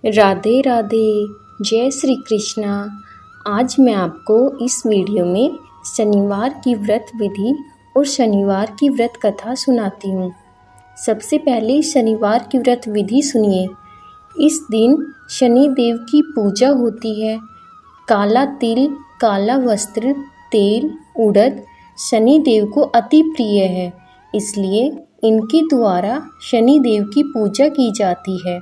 राधे राधे। जय श्री कृष्णा। आज मैं आपको इस वीडियो में शनिवार की व्रत विधि और शनिवार की व्रत कथा सुनाती हूँ। सबसे पहले शनिवार की व्रत विधि सुनिए। इस दिन शनि देव की पूजा होती है। काला तिल, काला वस्त्र, तेल, उड़द शनि देव को अति प्रिय है, इसलिए इनके द्वारा शनि देव की पूजा की जाती है।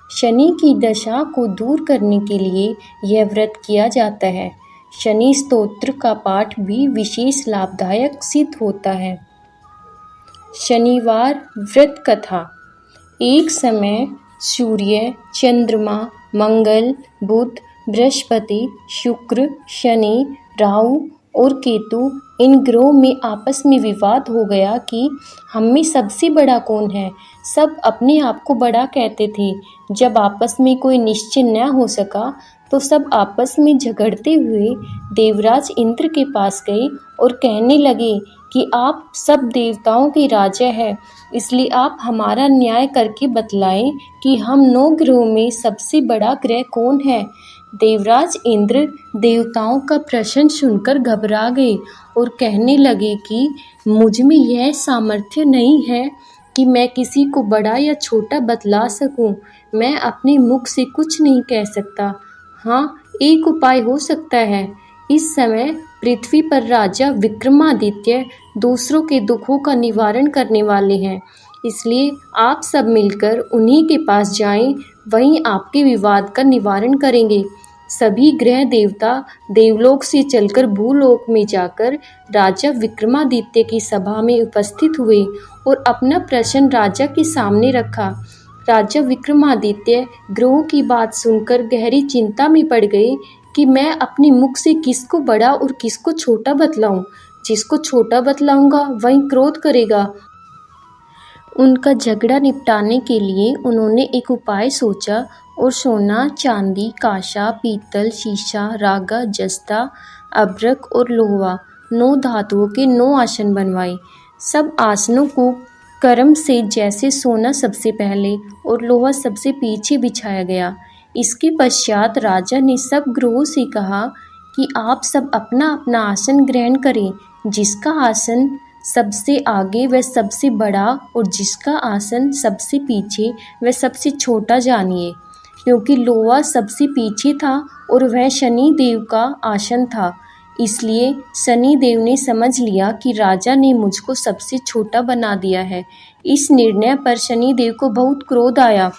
शनि की दशा को दूर करने के लिए यह व्रत किया जाता है। शनि स्तोत्र का पाठ भी विशेष लाभदायक सिद्ध होता है। शनिवार व्रत कथा। एक समय सूर्य, चंद्रमा, मंगल, बुध, बृहस्पति, शुक्र, शनि, राहु और केतु इन ग्रहों में आपस में विवाद हो गया कि हम में सबसे बड़ा कौन है। सब अपने आप को बड़ा कहते थे। जब आपस में कोई निश्चय न हो सका तो सब आपस में झगड़ते हुए देवराज इंद्र के पास गए और कहने लगे कि आप सब देवताओं के राजा हैं, इसलिए आप हमारा न्याय करके बतलाएं कि हम 9 ग्रहों में सबसे बड़ा ग्रह कौन है। देवराज इंद्र देवताओं का प्रश्न सुनकर घबरा गए और कहने लगे कि मुझ में यह सामर्थ्य नहीं है कि मैं किसी को बड़ा या छोटा बतला सकूं। मैं अपने मुख से कुछ नहीं कह सकता। हाँ, एक उपाय हो सकता है। इस समय पृथ्वी पर राजा विक्रमादित्य दूसरों के दुखों का निवारण करने वाले हैं, इसलिए आप सब मिलकर उन्हीं के पास जाएं, वहीं आपके विवाद का निवारण करेंगे। सभी ग्रह देवता देवलोक से चलकर भूलोक में जाकर राजा विक्रमादित्य की सभा में उपस्थित हुए और अपना प्रश्न राजा के सामने रखा। राजा विक्रमादित्य ग्रहों की बात सुनकर गहरी चिंता में पड़ गए कि मैं अपने मुख से किसको बड़ा और किसको छोटा बतलाऊं। जिसको छोटा बतलाऊंगा वही क्रोध करेगा। उनका झगड़ा निपटाने के लिए उन्होंने एक उपाय सोचा और सोना, चांदी, कांसा, पीतल, शीशा, रागा, जस्ता, अभ्रक और लोहा 9 धातुओं के 9 आसन बनवाए। सब आसनों को क्रम से जैसे सोना सबसे पहले और लोहा सबसे पीछे बिछाया गया। इसके पश्चात राजा ने सब ग्रहों से कहा कि आप सब अपना अपना आसन ग्रहण करें। जिसका आसन सबसे आगे वह सबसे बड़ा और जिसका आसन सबसे पीछे वह सबसे छोटा जानिए। क्योंकि लोहा सबसे पीछे था और वह शनि देव का आसन था, इसलिए शनि देव ने समझ लिया कि राजा ने मुझको सबसे छोटा बना दिया है। इस निर्णय पर शनि देव को बहुत क्रोध आया।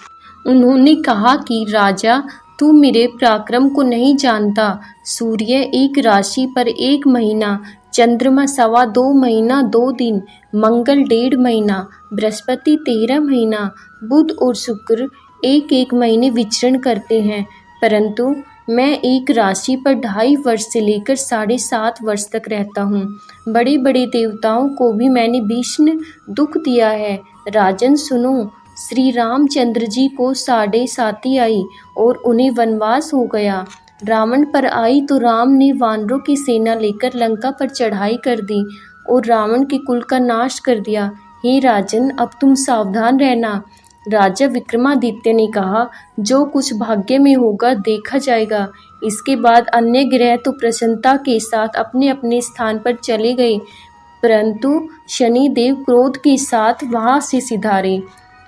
उन्होंने कहा कि राजा, तू मेरे पराक्रम को नहीं जानता। सूर्य एक राशि पर 1 महीना, चंद्रमा 2.25 महीना 2 दिन, मंगल 1.5 महीना, बृहस्पति 13 महीना, बुध और शुक्र 1-1 महीने विचरण करते हैं, परंतु मैं एक राशि पर 2.5 वर्ष से लेकर 7.5 वर्ष तक रहता हूँ। बड़े बड़े देवताओं को भी मैंने भीषण दुख दिया है। राजन सुनो, श्री रामचंद्र जी को 7.5 आई और उन्हें वनवास हो गया। रावण पर आई तो राम ने वानरों की सेना लेकर लंका पर चढ़ाई कर दी और रावण के कुल का नाश कर दिया। हे राजन, अब तुम सावधान रहना। राजा विक्रमादित्य ने कहा, जो कुछ भाग्य में होगा देखा जाएगा। इसके बाद अन्य ग्रह तो प्रसन्नता के साथ अपने अपने स्थान पर चले गए, परंतु शनि देव क्रोध के साथ वहां से सिधारे।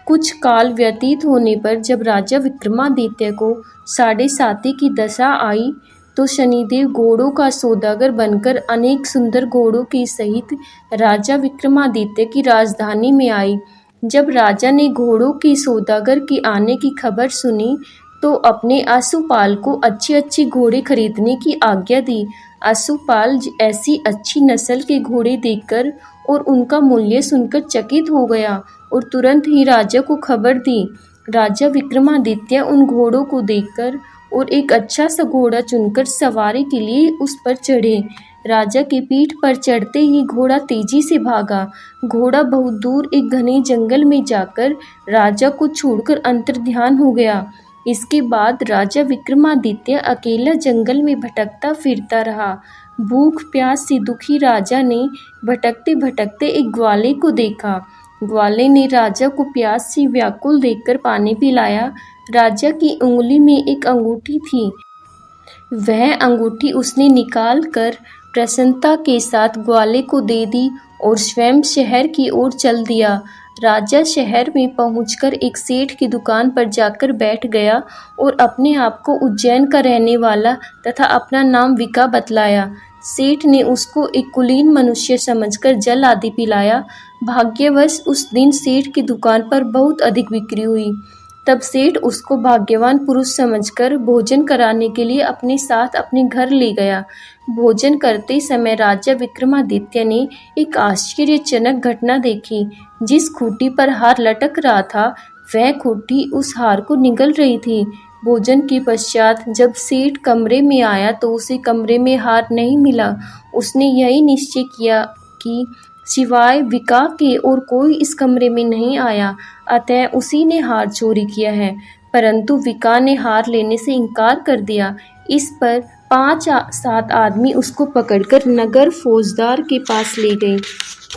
कुछ काल व्यतीत होने पर जब राजा विक्रमादित्य को 7.5 की दशा आई तो शनिदेव घोड़ों का सौदागर बनकर अनेक सुंदर घोड़ों के सहित राजा विक्रमादित्य की राजधानी में आए। जब राजा ने घोड़ों के सौदागर के आने की खबर सुनी तो अपने आशुपाल को अच्छे अच्छे घोड़े खरीदने की आज्ञा दी। आशुपाल ऐसी अच्छी नस्ल के घोड़े देखकर और उनका मूल्य सुनकर चकित हो गया और तुरंत ही राजा को खबर दी। राजा विक्रमादित्य उन घोड़ों को देखकर और एक अच्छा सा घोड़ा चुनकर सवारी के लिए उस पर चढ़े। राजा के पीठ पर चढ़ते ही घोड़ा तेजी से भागा। घोड़ा बहुत दूर एक घने जंगल में जाकर राजा को छोड़कर अंतर्ध्यान हो गया। इसके बाद राजा विक्रमादित्य अकेला जंगल में भटकता फिरता रहा। भूख प्यास से दुखी राजा ने भटकते भटकते एक ग्वाले को देखा। ग्वाले ने राजा को प्यास से व्याकुल देखकर पानी पिलाया। राजा की उंगली में एक अंगूठी थी। वह अंगूठी उसने निकाल कर प्रसन्नता के साथ ग्वाले को दे दी और स्वयं शहर की ओर चल दिया। राजा शहर में पहुंचकर एक सेठ की दुकान पर जाकर बैठ गया और अपने आप को उज्जैन का रहने वाला तथा अपना नाम विका बतलाया। सेठ ने उसको एक कुलीन मनुष्य समझकर जल आदि पिलाया। भाग्यवश उस दिन सेठ की दुकान पर बहुत अधिक बिक्री हुई। तब सेठ उसको भाग्यवान पुरुष समझकर भोजन कराने के लिए अपने साथ अपने घर ले गया। भोजन करते समय राजा विक्रमादित्य ने एक आश्चर्यजनक घटना देखी। जिस खूंटी पर हार लटक रहा था, वह खूंटी उस हार को निगल रही थी। भोजन के पश्चात जब सेठ कमरे में आया तो उसे कमरे में हार नहीं मिला। उसने यही निश्चय किया कि सिवाय विका के और कोई इस कमरे में नहीं आया, अतः उसी ने हार चोरी किया है। परंतु विका ने हार लेने से इनकार कर दिया। इस पर 5-7 आदमी उसको पकड़कर नगर फौजदार के पास ले गए।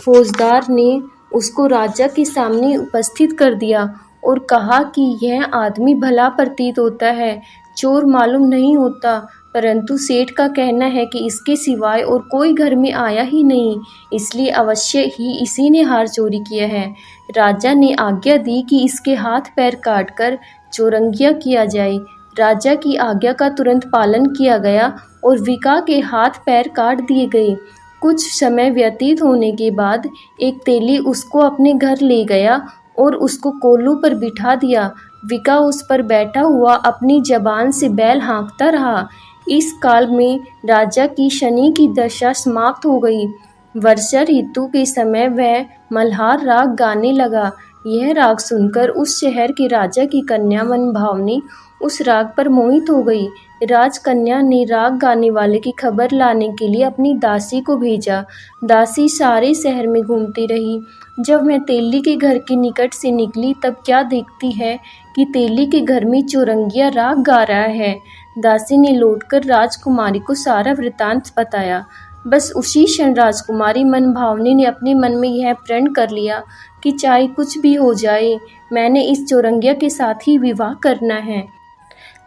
फौजदार ने उसको राजा के सामने उपस्थित कर दिया और कहा कि यह आदमी भला प्रतीत होता है, चोर मालूम नहीं होता, परंतु सेठ का कहना है कि इसके सिवाय और कोई घर में आया ही नहीं, इसलिए अवश्य ही इसी ने हार चोरी किया है। राजा ने आज्ञा दी कि इसके हाथ पैर काटकर चौरंगिया किया जाए। राजा की आज्ञा का तुरंत पालन किया गया और विका के हाथ पैर काट दिए गए। कुछ समय व्यतीत होने के बाद एक तेली उसको अपने घर ले गया और उसको कोल्हू पर बिठा दिया। विका उस पर बैठा हुआ अपनी जबान से बैल हाँकता रहा। इस काल में राजा की शनि की दशा समाप्त हो गई। वर्षा ऋतु के समय वह मल्हार राग गाने लगा। यह राग सुनकर उस शहर के राजा की कन्या मनभावनी उस राग पर मोहित हो गई। राजकन्या ने राग गाने वाले की खबर लाने के लिए अपनी दासी को भेजा। दासी सारे शहर में घूमती रही। जब वह तेली के घर के निकट से निकली तब क्या देखती है कि तेली के घर में चौरंगिया राग गा रहा है। दासी ने लौटकर राजकुमारी को सारा वृतांत बताया। बस उसी क्षण राजकुमारी मनभावनी ने अपने मन में यह प्रण कर लिया कि चाहे कुछ भी हो जाए, मैंने इस चौरंगिया के साथ ही विवाह करना है।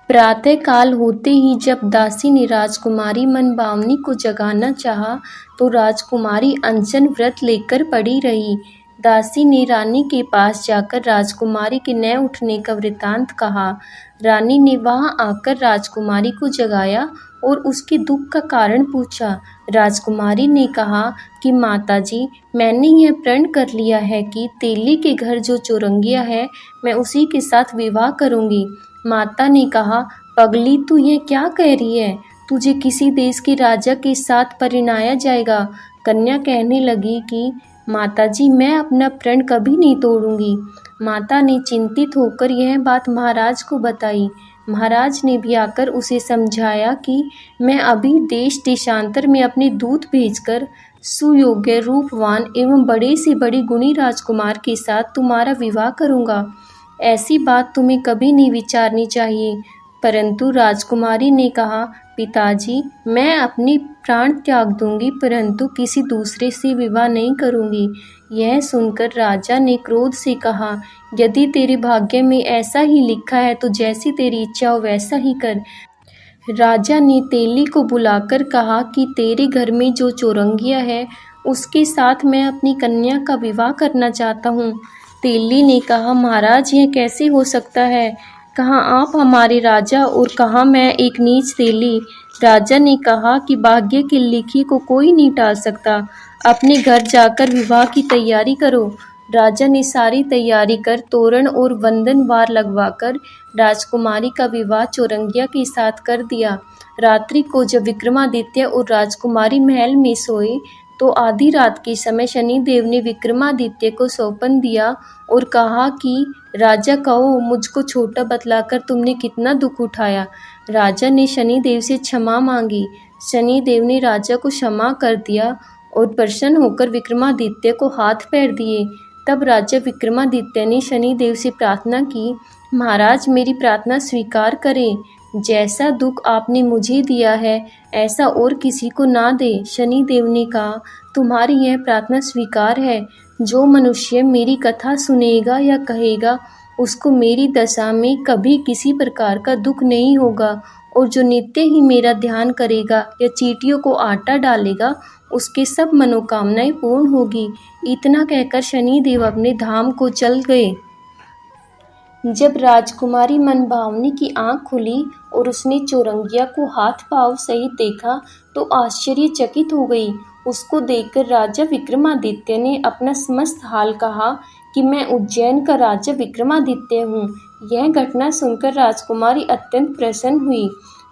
प्रातः काल होते ही जब दासी ने राजकुमारी मनभावनी को जगाना चाहा तो राजकुमारी अनशन व्रत लेकर पड़ी रही। दासी ने रानी के पास जाकर राजकुमारी के न उठने का वृतांत कहा। रानी ने वहां आकर राजकुमारी को जगाया और उसके दुख का कारण पूछा। राजकुमारी ने कहा कि माताजी, मैंने यह प्रण कर लिया है कि तेली के घर जो चौरंगिया है, मैं उसी के साथ विवाह करूंगी। माता ने कहा, पगली, तू यह क्या कह रही है? तुझे किसी देश के राजा के साथ परिणाया जाएगा। कन्या कहने लगी कि माताजी, मैं अपना प्रण कभी नहीं तोड़ूंगी। माता ने चिंतित होकर यह बात महाराज को बताई। महाराज ने भी आकर उसे समझाया कि मैं अभी देश देशांतर में अपने दूत भेजकर सुयोग्य, रूपवान एवं बड़े से बड़े गुणी राजकुमार के साथ तुम्हारा विवाह करूंगा। ऐसी बात तुम्हें कभी नहीं विचारनी चाहिए। परंतु राजकुमारी ने कहा, पिताजी, मैं अपनी प्राण त्याग दूंगी, परंतु किसी दूसरे से विवाह नहीं करूंगी। यह सुनकर राजा ने क्रोध से कहा, यदि तेरे भाग्य में ऐसा ही लिखा है तो जैसी तेरी इच्छा हो वैसा ही कर। राजा ने तेली को बुलाकर कहा कि तेरे घर में जो चौरंगिया है उसके साथ मैं अपनी कन्या का विवाह करना चाहता हूँ। तेली ने कहा, महाराज, यह कैसे हो सकता है? कहाँ आप हमारे राजा और कहाँ मैं एक नीच तेली। राजा ने कहा कि भाग्य की लिखी को कोई नहीं टाल सकता। अपने घर जाकर विवाह की तैयारी करो। राजा ने सारी तैयारी कर तोरण और वंदन वार लगवाकर राजकुमारी का विवाह चौरंगिया के साथ कर दिया। रात्रि को जब विक्रमादित्य और राजकुमारी महल में सोए तो आधी रात के समय शनिदेव ने विक्रमादित्य को सौंपन दिया और कहा कि राजा कहो, मुझको छोटा बतलाकर तुमने कितना दुख उठाया। राजा ने शनिदेव से क्षमा मांगी। शनिदेव ने राजा को क्षमा कर दिया और प्रसन्न होकर विक्रमादित्य को हाथ पैर दिए। तब राजा विक्रमादित्य ने शनिदेव से प्रार्थना की, महाराज, मेरी प्रार्थना स्वीकार करें। जैसा दुख आपने मुझे दिया है ऐसा और किसी को ना दे। शनिदेव ने कहा, तुम्हारी यह प्रार्थना स्वीकार है। जो मनुष्य मेरी कथा सुनेगा या कहेगा उसको मेरी दशा में कभी किसी प्रकार का दुख नहीं होगा, और जो नित्य ही मेरा ध्यान करेगा या चींटियों को आटा डालेगा, उसके सब मनोकामनाएं पूर्ण होगी। इतना कहकर शनिदेव अपने धाम को चल गए। जब राजकुमारी मनभावनी की आंख खुली और उसने चौरंगिया को हाथ पांव सहित देखा तो आश्चर्यचकित हो गई। उसको देखकर राजा विक्रमादित्य ने अपना समस्त हाल कहा कि मैं उज्जैन का राजा विक्रमादित्य हूँ। यह घटना सुनकर राजकुमारी अत्यंत प्रसन्न हुई।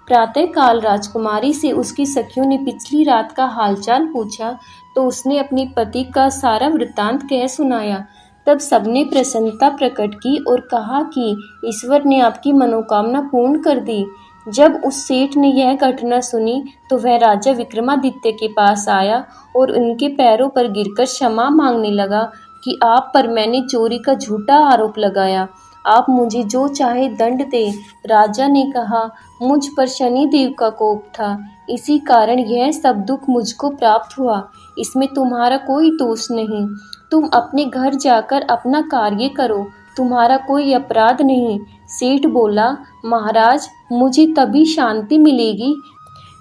प्रातःकाल राजकुमारी से उसकी सखियों ने पिछली रात का हालचाल पूछा तो उसने अपने पति का सारा वृत्तांत कह सुनाया। तब सबने प्रसन्नता प्रकट की और कहा कि ईश्वर ने आपकी मनोकामना पूर्ण कर दी। जब उस सेठ ने यह घटना सुनी तो वह राजा विक्रमादित्य के पास आया और उनके पैरों पर गिरकर क्षमा मांगने लगा कि आप पर मैंने चोरी का झूठा आरोप लगाया, आप मुझे जो चाहे दंड दें। राजा ने कहा, मुझ पर शनिदेव का कोप था, इसी कारण यह सब दुख मुझको प्राप्त हुआ। इसमें तुम्हारा कोई दोष नहीं। तुम अपने घर जाकर अपना कार्य करो, तुम्हारा कोई अपराध नहीं। सेठ बोला, महाराज, मुझे तभी शांति मिलेगी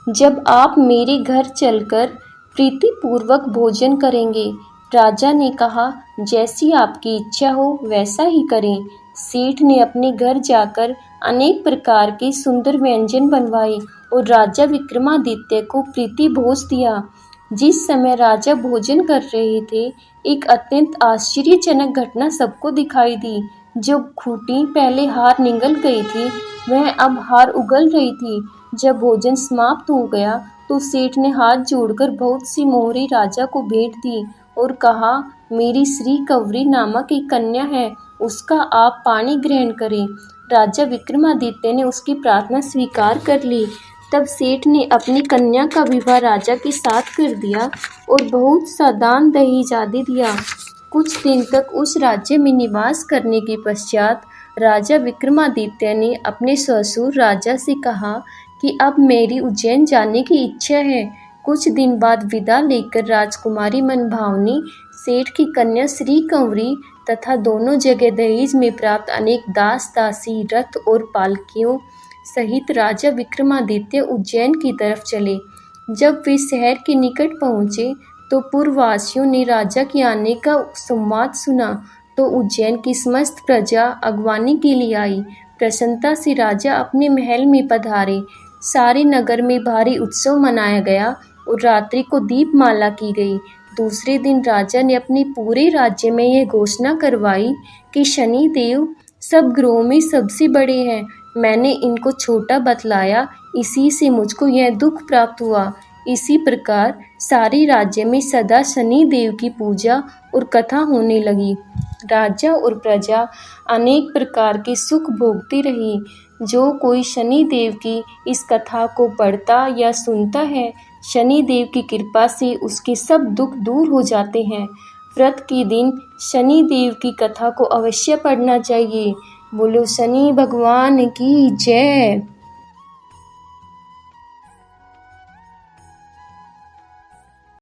जब आप मेरे घर चलकर प्रीतिपूर्वक भोजन करेंगे। राजा ने कहा, जैसी आपकी इच्छा हो वैसा ही करें। सेठ ने अपने घर जाकर अनेक प्रकार के सुंदर व्यंजन बनवाए और राजा विक्रमादित्य को प्रीति भोज दिया। जिस समय राजा भोजन कर रहे थे, एक अत्यंत आश्चर्यजनक घटना सबको दिखाई दी। जो खूंटी पहले हार निगल गई थी, वह अब हार उगल रही थी। जब भोजन समाप्त हो गया तो सेठ ने हाथ जोड़कर बहुत सी मोहरें राजा को भेंट दी और कहा, मेरी श्री कंवरी नामक एक कन्या है, उसका आप पानी ग्रहण करें। राजा विक्रमादित्य ने उसकी प्रार्थना स्वीकार कर ली। तब सेठ ने अपनी कन्या का विवाह राजा के साथ कर दिया और बहुत सा दान दहेज आदि दिया। कुछ दिन तक उस राज्य में निवास करने के पश्चात राजा विक्रमादित्य ने अपने ससुर राजा से कहा कि अब मेरी उज्जैन जाने की इच्छा है। कुछ दिन बाद विदा लेकर राजकुमारी मनभावनी, सेठ की कन्या श्री कंवरी तथा दोनों जगह दहेज में प्राप्त अनेक दास दासी, रथ और पालकियों सहित राजा विक्रमादित्य उज्जैन की तरफ चले। जब वे शहर के निकट पहुँचे तो पूर्ववासियों ने राजा के आने का संवाद सुना तो उज्जैन की समस्त प्रजा अगवानी के लिए आई। प्रसन्नता से राजा अपने महल में पधारे। सारे नगर में भारी उत्सव मनाया गया और रात्रि को दीपमाला की गई। दूसरे दिन राजा ने अपने पूरे राज्य में यह घोषणा करवाई कि शनिदेव सब ग्रहों में सबसे बड़े हैं। मैंने इनको छोटा बतलाया, इसी से मुझको यह दुख प्राप्त हुआ। इसी प्रकार सारे राज्य में सदा शनि देव की पूजा और कथा होने लगी। राजा और प्रजा अनेक प्रकार के सुख भोगती रही। जो कोई शनि देव की इस कथा को पढ़ता या सुनता है, शनि देव की कृपा से उसके सब दुख दूर हो जाते हैं। व्रत के दिन शनि देव की कथा को अवश्य पढ़ना चाहिए। बोलो शनि भगवान की जय।